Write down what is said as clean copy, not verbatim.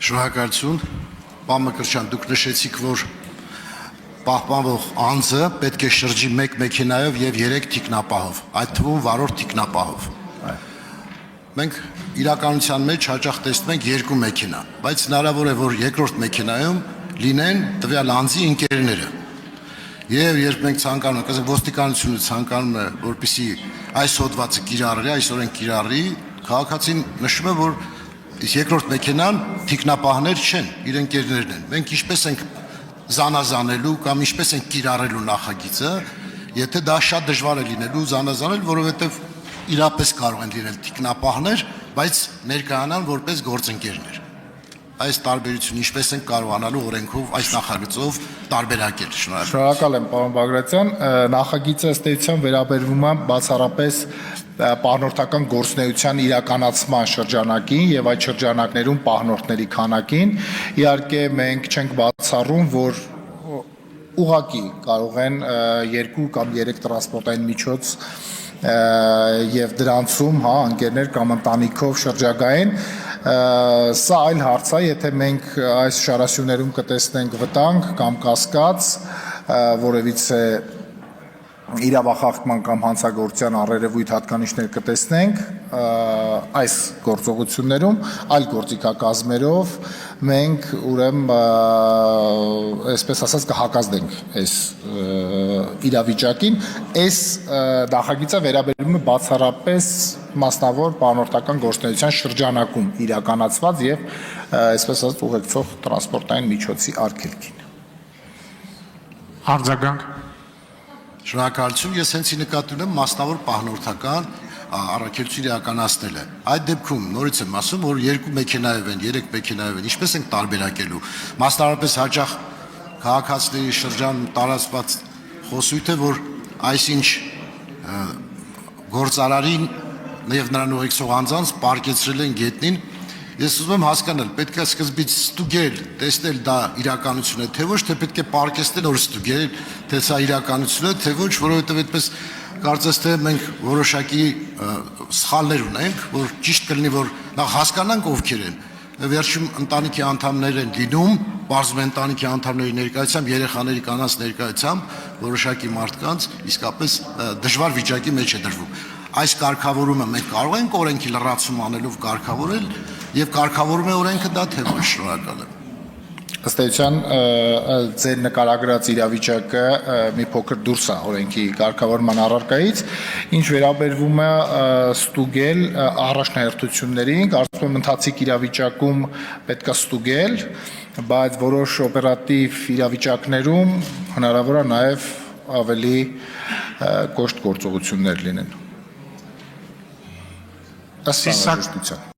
Շնորհակալություն, պարոն Մկրտչյան, դուք նշեցիք, որ պահպանվող անձը պետք է շրջի 1 մեքենայով եւ 3 թիկնապահով, այդ թվում վարորդ թիկնապահով։ Մենք իրականության մեջ հաճախ տեսնում ենք 2 մեքենա, բայց հնարավոր է, որ երկրորդ մեքենայում լինեն տվյալ անձի ընկերները։ Եվ երբ մենք ցանկանում ենք, ասենք ոստիկանությունը ցանկանում է, որպեսզի այս հոդվածը կիրառի, այսօրեն կիրառի, քաղաքացին նշում է, որ երկրորդ մեքենան թիկնապահներ չեն, իր ընկերներն են։ Մենք ինչպես ենք զանազանելու կամ ինչպես ենք կիրառելու նախագիծը, եթե դա շատ դժվար է լինելու զանազանել, որովհետև իրապես կարող են լինել թիկնապահներ, բայց ներկայանալ որպես գործընկերներ։ Այս տարբերությունը ինչպես են կարողանալու օրենքով այս նախագծով տարբերակել։ Շնորհակալ եմ, պարոն Բագրատյան, նախագիծը ըստ էության վերաբերվում է բացառապես պահնորդական գործունեության իրականացման շրջանակին եւ այդ շրջանակներում պահնորդների քանակին։ Իհարկե մենք չենք բացառում, որ ուղղակի կարող են 2 կամ 3 տրանսպորտային միջոց եւ դրանցում ընկերներ կամ ընտանիքով շրջագային։ Սա այլ հարց է, եթե մենք այս շարասյուներում կտեսնենք վտանգ կամ կասկած, որևիցե իրավախախտման կամ հանցագործության առերևույթ հատկանիշներ կտեսնենք այս գործողություններում, այլ գործիքակազմերով մենք ուրեմն այսպես ասած կհակազդենք այս իրավիճակին, այս նախագիծը վերաբերում է բացառապես մասնավոր պահնորդական գործունեության շրջանակում իրականացված եւ այսպես ասած ուղեկցող տրանսպորտային միջոցի արգելքին։ Արձագանք։ Շնորհակալություն, ես հենց նկատի ունեմ մասնավոր պահնորդական առաքելություն իրականացնելը։ Այդ դեպքում նորից եմ ասում, որ 2 մեքենայով են, 3 մեքենայով են, ինչպես ենք տարբերակելու։ Մասնավորապես հաճախ քաղաքացիների շրջանում տարածված խոսույթ է, որ այսինչ գործարարին եւ նրան ուղեկցող անձանց պարկեցրել են գետնին։ Ես ուզում եմ հասկանալ, պետք է սկզբից ստուգել, տեսնել դա իրականություն է, թե ոչ, թե պետք է պարկեցնել, որ ստուգել, թե սա իրականություն է, թե ոչ, որովհետև այդպես կարծես թե մենք որոշակի սխալներ ունենք, որ ճիշտ կլինի, որ նախ հասկանանք ովքեր են, վերջում ընտանիքի անդամներ են լինում, բարձր ընտանիքի անդամների ներկայությամբ, երեխաների կանանց ներկայությամբ որոշակի մարդկանց իսկապես դժվար վիճակի մեջ է դրվում։ Այս կարգավորումը մենք կարող ենք օրենքի լրացում անելով կարգավորել եւ կարգավորում է օրենքը դա թե ոչ։ Շնորհակալ եմ։ Ըստ էության ձեր նկարագրած իրավիճակը մի փոքր դուրս է օրենքի կարգավորման առարկայից, ինչ վերաբերվում է ստուգել առաջնահերթություններին, կարծում եմ ընթացիկ իրավիճակում պետք է ստուգել, բայց որոշ օպերատիվ իրավիճակներում հնարավոր է նաև ավելի կոշտ գործողություններ լինեն։ Ըստ անհրաժեշտության։